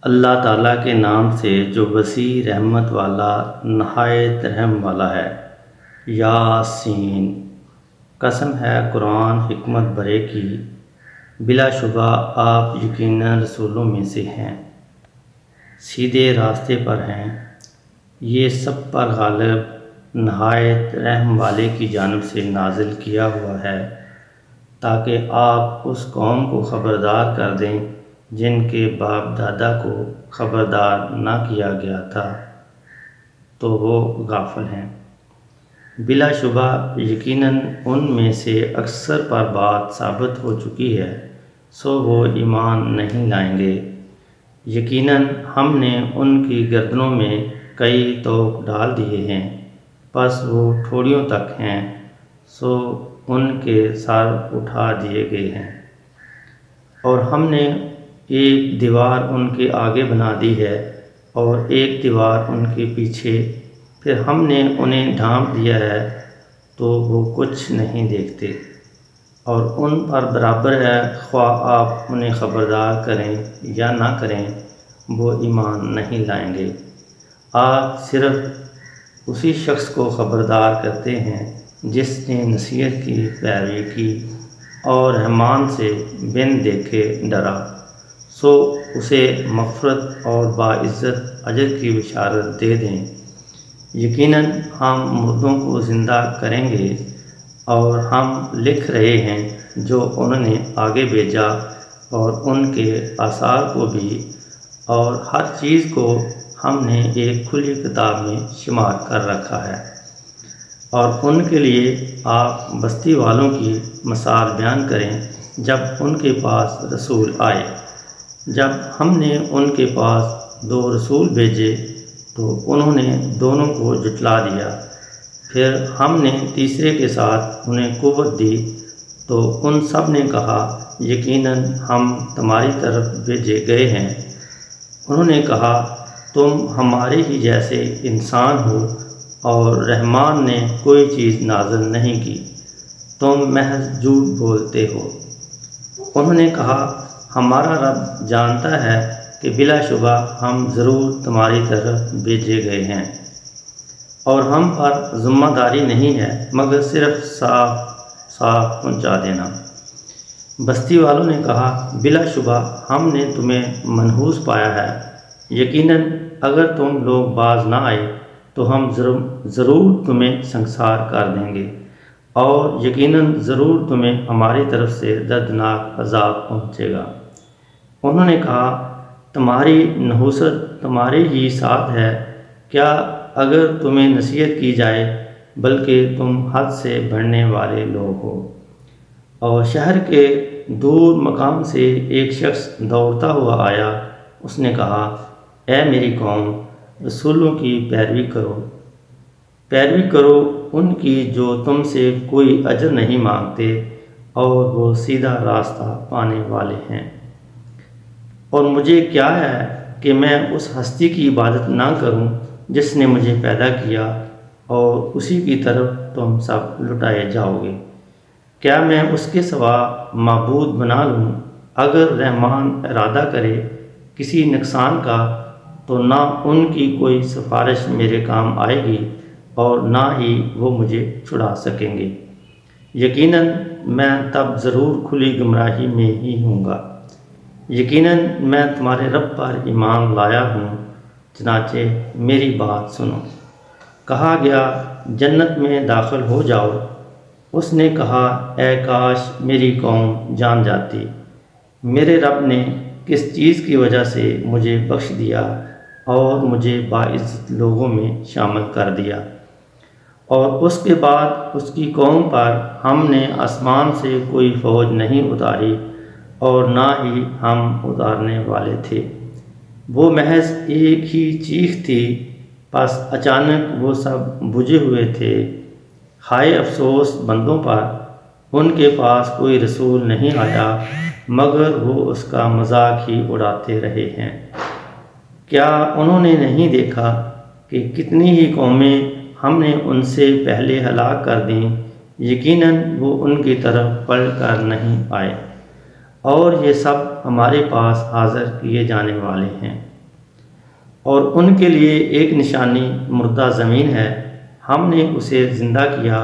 اللہ تعالیٰ کے نام سے جو وسیع رحمت والا نہایت رحم والا ہے۔ یاسین، قسم ہے قرآن حکمت بھرے کی، بلا شبہ آپ یقیناً رسولوں میں سے ہیں، سیدھے راستے پر ہیں۔ یہ سب پر غالب نہایت رحم والے کی جانب سے نازل کیا ہوا ہے، تاکہ آپ اس قوم کو خبردار کر دیں جن کے باپ دادا کو خبردار نہ کیا گیا تھا تو وہ غافل ہیں۔ بلا شبہ یقیناً ان میں سے اکثر پر بات ثابت ہو چکی ہے، سو وہ ایمان نہیں لائیں گے۔ یقیناً ہم نے ان کی گردنوں میں کئی طوق ڈال دیے ہیں، پس وہ ٹھوڑیوں تک ہیں، سو ان کے سر اٹھا دیے گئے ہیں۔ اور ہم نے ایک دیوار ان کے آگے بنا دی ہے اور ایک دیوار ان کے پیچھے، پھر ہم نے انہیں ڈھانپ دیا ہے تو وہ کچھ نہیں دیکھتے، اور ان پر برابر ہے خواہ آپ انہیں خبردار کریں یا نہ کریں، وہ ایمان نہیں لائیں گے۔ آپ صرف اسی شخص کو خبردار کرتے ہیں جس نے نصیحت کی پیروی کی اور رحمان سے بن دیکھے ڈرا، سو اسے مغفرت اور باعزت اجر کی بشارت دے دیں۔ یقیناً ہم مردوں کو زندہ کریں گے، اور ہم لکھ رہے ہیں جو انہوں نے آگے بھیجا، اور ان کے آثار کو بھی، اور ہر چیز کو ہم نے ایک کھلی کتاب میں شمار کر رکھا ہے۔ اور ان کے لیے آپ بستی والوں کی مثال بیان کریں جب ان کے پاس رسول آئے۔ جب ہم نے ان کے پاس 2 رسول بھیجے تو انہوں نے دونوں کو جھٹلا دیا، پھر ہم نے تیسرے کے ساتھ انہیں قوت دی تو ان سب نے کہا یقیناً ہم تمہاری طرف بھیجے گئے ہیں۔ انہوں نے کہا تم ہمارے ہی جیسے انسان ہو اور رحمان نے کوئی چیز نازل نہیں کی، تم محض جھوٹ بولتے ہو۔ انہوں نے کہا ہمارا رب جانتا ہے کہ بلا شبہ ہم ضرور تمہاری طرف بھیجے گئے ہیں، اور ہم پر ذمہ داری نہیں ہے مگر صرف صاف پہنچا دینا۔ بستی والوں نے کہا بلا شبہ ہم نے تمہیں منحوس پایا ہے، یقیناً اگر تم لوگ باز نہ آئے تو ہم ضرور تمہیں سنگسار کر دیں گے، اور یقیناً ضرور تمہیں ہماری طرف سے دردناک عذاب پہنچے گا۔ انہوں نے کہا تمہاری نحوست تمہارے ہی ساتھ ہے، کیا اگر تمہیں نصیحت کی جائے، بلکہ تم حد سے بڑھنے والے لوگ ہو۔ اور شہر کے دور مقام سے ایک شخص دوڑتا ہوا آیا، اس نے کہا اے میری قوم، رسولوں کی پیروی کرو ان کی جو تم سے کوئی اجر نہیں مانگتے، اور وہ سیدھا راستہ پانے والے ہیں۔ اور مجھے کیا ہے کہ میں اس ہستی کی عبادت نہ کروں جس نے مجھے پیدا کیا، اور اسی کی طرف تم سب لٹائے جاؤ گے۔ کیا میں اس کے سوا معبود بنا لوں؟ اگر رحمان ارادہ کرے کسی نقصان کا تو نہ ان کی کوئی سفارش میرے کام آئے گی، اور نہ ہی وہ مجھے چھڑا سکیں گے۔ یقیناً میں تب ضرور کھلی گمراہی میں ہی ہوں گا۔ یقیناً میں تمہارے رب پر ایمان لایا ہوں، چنانچہ میری بات سنو۔ کہا گیا جنت میں داخل ہو جاؤ۔ اس نے کہا اے کاش میری قوم جان جاتی، میرے رب نے کس چیز کی وجہ سے مجھے بخش دیا اور مجھے باعزت لوگوں میں شامل کر دیا۔ اور اس کے بعد اس کی قوم پر ہم نے آسمان سے کوئی فوج نہیں اتاری، اور نہ ہی ہم اتارنے والے تھے۔ وہ محض ایک ہی چیخ تھی، پس اچانک وہ سب بجھے ہوئے تھے۔ ہائے افسوس بندوں پر، ان کے پاس کوئی رسول نہیں آیا مگر وہ اس کا مذاق ہی اڑاتے رہے ہیں۔ کیا انہوں نے نہیں دیکھا کہ کتنی ہی قومیں ہم نے ان سے پہلے ہلاک کر دیں، یقیناً وہ ان کی طرف پلٹ کر نہیں آئے، اور یہ سب ہمارے پاس حاضر کیے جانے والے ہیں۔ اور ان کے لیے ایک نشانی مردہ زمین ہے، ہم نے اسے زندہ کیا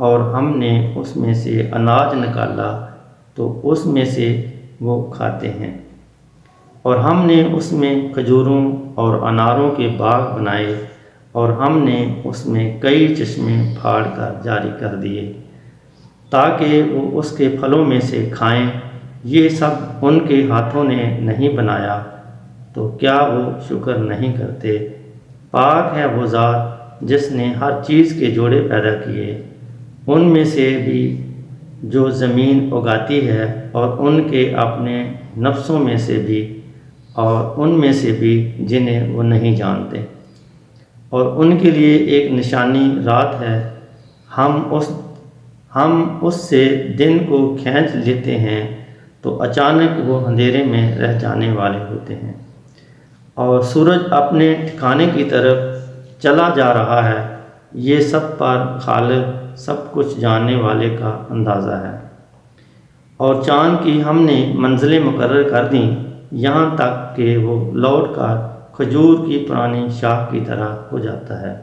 اور ہم نے اس میں سے اناج نکالا تو اس میں سے وہ کھاتے ہیں، اور ہم نے اس میں کھجوروں اور اناروں کے باغ بنائے اور ہم نے اس میں کئی چشمے پھاڑ کر جاری کر دیے تاکہ وہ اس کے پھلوں میں سے کھائیں۔ یہ سب ان کے ہاتھوں نے نہیں بنایا، تو کیا وہ شکر نہیں کرتے؟ پاک ہے وہ ذات جس نے ہر چیز کے جوڑے پیدا کیے، ان میں سے بھی جو زمین اگاتی ہے اور ان کے اپنے نفسوں میں سے بھی، اور ان میں سے بھی جنہیں وہ نہیں جانتے۔ اور ان کے لیے ایک نشانی رات ہے، ہم اس سے دن کو کھینچ لیتے ہیں تو اچانک وہ اندھیرے میں رہ جانے والے ہوتے ہیں، اور سورج اپنے ٹھکانے کی طرف چلا جا رہا ہے۔ یہ سب پر خالق سب کچھ جاننے والے کا اندازہ ہے۔ اور چاند کی ہم نے منزلیں مقرر کر دیں، یہاں تک کہ وہ لوٹ کر کھجور کی پرانی شاخ کی طرح ہو جاتا ہے۔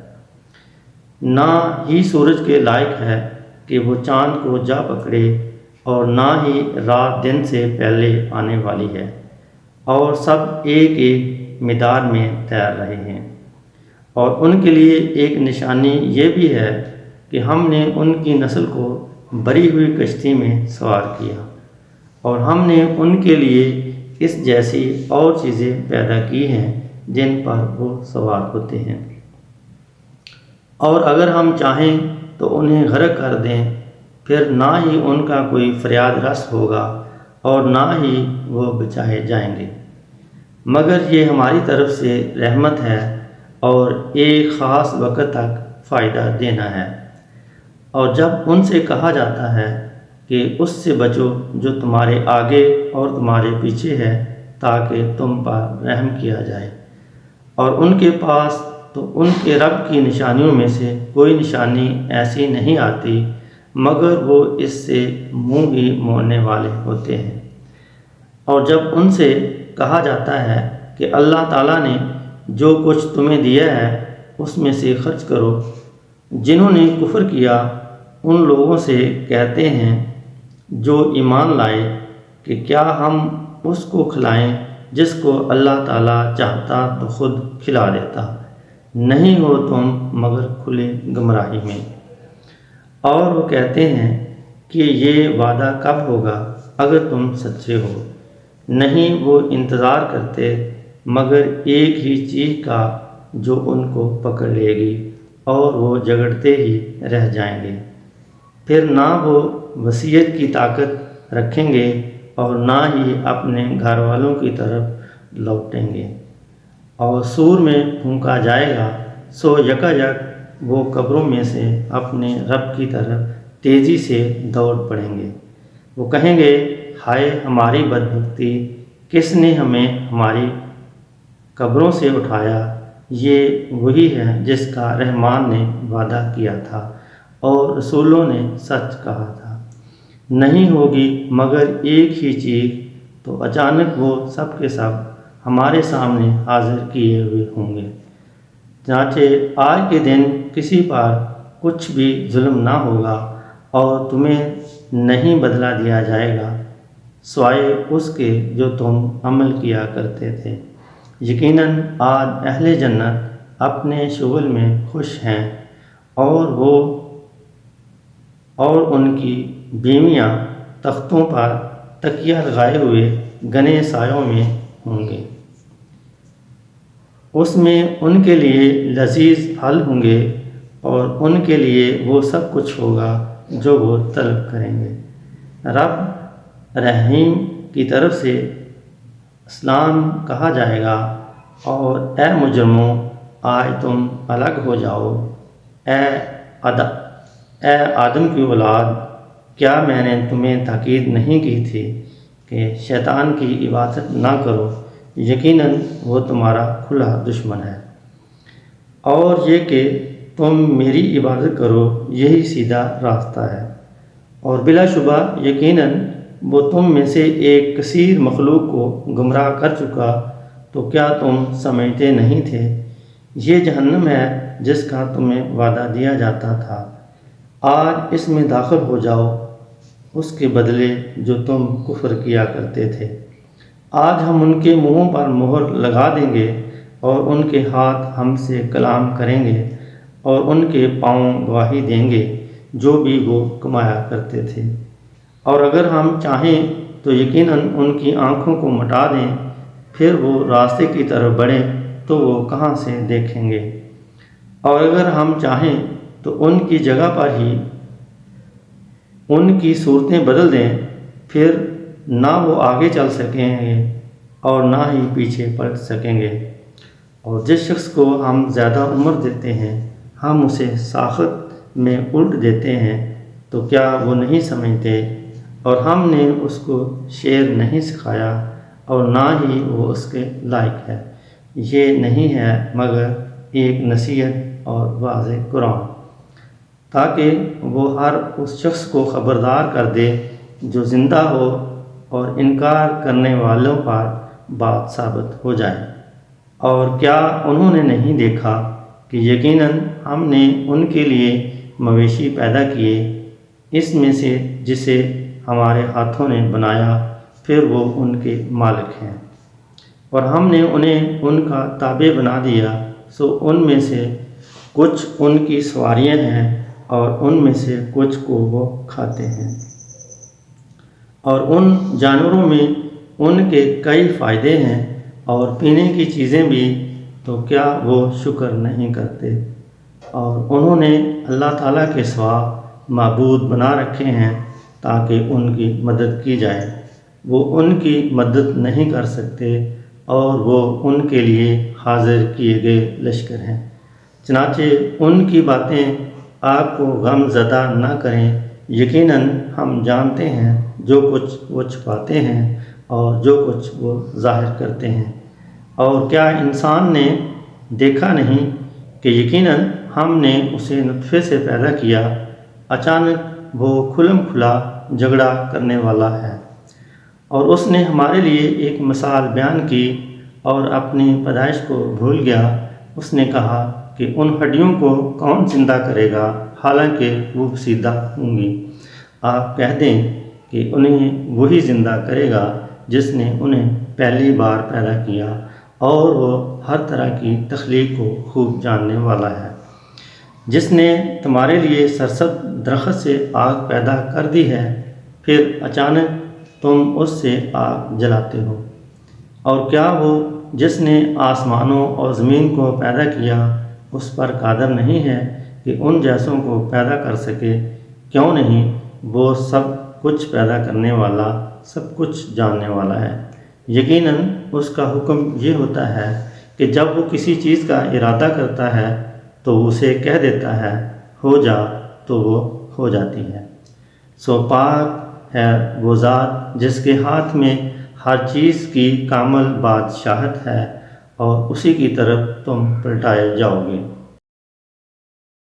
نہ ہی سورج کے لائق ہے کہ وہ چاند کو جا پکڑے، اور نہ ہی رات دن سے پہلے آنے والی ہے، اور سب ایک ایک مدار میں تیر رہے ہیں۔ اور ان کے لیے ایک نشانی یہ بھی ہے کہ ہم نے ان کی نسل کو بری ہوئی کشتی میں سوار کیا، اور ہم نے ان کے لیے اس جیسی اور چیزیں پیدا کی ہیں جن پر وہ سوار ہوتے ہیں۔ اور اگر ہم چاہیں تو انہیں غرق کر دیں، پھر نہ ہی ان کا کوئی فریاد رس ہوگا اور نہ ہی وہ بچائے جائیں گے، مگر یہ ہماری طرف سے رحمت ہے اور ایک خاص وقت تک فائدہ دینا ہے۔ اور جب ان سے کہا جاتا ہے کہ اس سے بچو جو تمہارے آگے اور تمہارے پیچھے ہے تاکہ تم پر رحم کیا جائے، اور ان کے پاس تو ان کے رب کی نشانیوں میں سے کوئی نشانی ایسی نہیں آتی مگر وہ اس سے منہ ہی موڑنے والے ہوتے ہیں۔ اور جب ان سے کہا جاتا ہے کہ اللہ تعالیٰ نے جو کچھ تمہیں دیا ہے اس میں سے خرچ کرو، جنہوں نے کفر کیا ان لوگوں سے کہتے ہیں جو ایمان لائے کہ کیا ہم اس کو کھلائیں جس کو اللہ تعالیٰ چاہتا تو خود کھلا دیتا، نہیں ہو تم مگر کھلے گمراہی میں۔ اور وہ کہتے ہیں کہ یہ وعدہ کب ہوگا اگر تم سچے ہو؟ نہیں، وہ انتظار کرتے مگر ایک ہی چیز کا جو ان کو پکڑ لے گی، اور وہ جگڑتے ہی رہ جائیں گے۔ پھر نہ وہ وصیت کی طاقت رکھیں گے اور نہ ہی اپنے گھر والوں کی طرف لوٹیں گے۔ اور سور میں پھونکا جائے گا، سو یکایک وہ قبروں میں سے اپنے رب کی طرف تیزی سے دوڑ پڑیں گے۔ وہ کہیں گے، ہائے ہماری بدبختی، کس نے ہمیں ہماری قبروں سے اٹھایا؟ یہ وہی ہے جس کا رحمان نے وعدہ کیا تھا اور رسولوں نے سچ کہا تھا۔ نہیں ہوگی مگر ایک ہی چیز، تو اچانک وہ سب کے سب ہمارے سامنے حاضر کیے ہوئے ہوں گے۔ چنانچہ آج کے دن کسی پر کچھ بھی ظلم نہ ہوگا اور تمہیں نہیں بدلہ دیا جائے گا سوائے اس کے جو تم عمل کیا کرتے تھے۔ یقیناً آج اہل جنت اپنے شغل میں خوش ہیں، اور ان کی بیویاں تختوں پر تکیہ لگائے ہوئے گھنے سایوں میں ہوں گے۔ اس میں ان کے لیے لذیذ پھل ہوں گے اور ان کے لیے وہ سب کچھ ہوگا جو وہ طلب کریں گے۔ رب رحیم کی طرف سے سلام کہا جائے گا، اور اے مجرموں آج تم الگ ہو جاؤ۔ اے آدم کی اولاد، کیا میں نے تمہیں تاکید نہیں کی تھی کہ شیطان کی عبادت نہ کرو؟ یقیناً وہ تمہارا کھلا دشمن ہے، اور یہ کہ تم میری عبادت کرو یہی سیدھا راستہ ہے۔ اور بلا شبہ یقیناً وہ تم میں سے ایک کثیر مخلوق کو گمراہ کر چکا تو کیا تم سمجھتے نہیں تھے؟ یہ جہنم ہے جس کا تمہیں وعدہ دیا جاتا تھا، آج اس میں داخل ہو جاؤ، اس کے بدلے جو تم کفر کیا کرتے تھے۔ آج ہم ان کے منہوں پر مہر لگا دیں گے اور ان کے ہاتھ ہم سے کلام کریں گے اور ان کے پاؤں گواہی دیں گے جو بھی وہ کمایا کرتے تھے۔ اور اگر ہم چاہیں تو یقیناً ان کی آنکھوں کو مٹا دیں، پھر وہ راستے کی طرف بڑھیں تو وہ کہاں سے دیکھیں گے؟ اور اگر ہم چاہیں تو ان کی جگہ پر ہی ان کی صورتیں بدل دیں، پھر نہ وہ آگے چل سکیں گے اور نہ ہی پیچھے پلٹ سکیں گے۔ اور جس شخص کو ہم زیادہ عمر دیتے ہیں ہم اسے ساخت میں الٹ دیتے ہیں، تو کیا وہ نہیں سمجھتے؟ اور ہم نے اس کو شعر نہیں سکھایا اور نہ ہی وہ اس کے لائق ہے۔ یہ نہیں ہے مگر ایک نصیحت اور واضح قرآن، تاکہ وہ ہر اس شخص کو خبردار کر دے جو زندہ ہو اور انکار کرنے والوں پر بات ثابت ہو جائے۔ اور کیا انہوں نے نہیں دیکھا کہ یقیناً ہم نے ان کے لیے مویشی پیدا کیے، اس میں سے جسے ہمارے ہاتھوں نے بنایا، پھر وہ ان کے مالک ہیں۔ اور ہم نے انہیں ان کا تابع بنا دیا، سو ان میں سے کچھ ان کی سواریاں ہیں اور ان میں سے کچھ کو وہ کھاتے ہیں۔ اور ان جانوروں میں ان کے کئی فائدے ہیں اور پینے کی چیزیں بھی، تو کیا وہ شکر نہیں کرتے؟ اور انہوں نے اللہ تعالیٰ کے سوا معبود بنا رکھے ہیں تاکہ ان کی مدد کی جائے، وہ ان کی مدد نہیں کر سکتے اور وہ ان کے لیے حاضر کیے گئے لشکر ہیں۔ چنانچہ ان کی باتیں آپ کو غم زدہ نہ کریں، یقیناً ہم جانتے ہیں جو کچھ وہ چھپاتے ہیں اور جو کچھ وہ ظاہر کرتے ہیں۔ اور کیا انسان نے دیکھا نہیں کہ یقیناً ہم نے اسے نطفے سے پیدا کیا، اچانک وہ کھلم کھلا جھگڑا کرنے والا ہے۔ اور اس نے ہمارے لیے ایک مثال بیان کی اور اپنی پیدائش کو بھول گیا۔ اس نے کہا کہ ان ہڈیوں کو کون زندہ کرے گا حالانکہ وہ بسیدہ ہوں گی؟ آپ کہہ دیں کہ انہیں وہی زندہ کرے گا جس نے انہیں پہلی بار پیدا کیا، اور وہ ہر طرح کی تخلیق کو خوب جاننے والا ہے۔ جس نے تمہارے لیے سرسبز درخت سے آگ پیدا کر دی ہے، پھر اچانک تم اس سے آگ جلاتے ہو۔ اور کیا وہ جس نے آسمانوں اور زمین کو پیدا کیا اس پر قادر نہیں ہے کہ ان جیسوں کو پیدا کر سکے؟ کیوں نہیں، وہ سب کچھ پیدا کرنے والا، سب کچھ جاننے والا ہے۔ یقیناً اس کا حکم یہ ہوتا ہے کہ جب وہ کسی چیز کا ارادہ کرتا ہے تو اسے کہہ دیتا ہے ہو جا، تو وہ ہو جاتی ہے۔ سو پاک ہے وہ ذات جس کے ہاتھ میں ہر چیز کی کامل بادشاہت ہے، اور اسی کی طرف تم پلٹائے جاؤ گے۔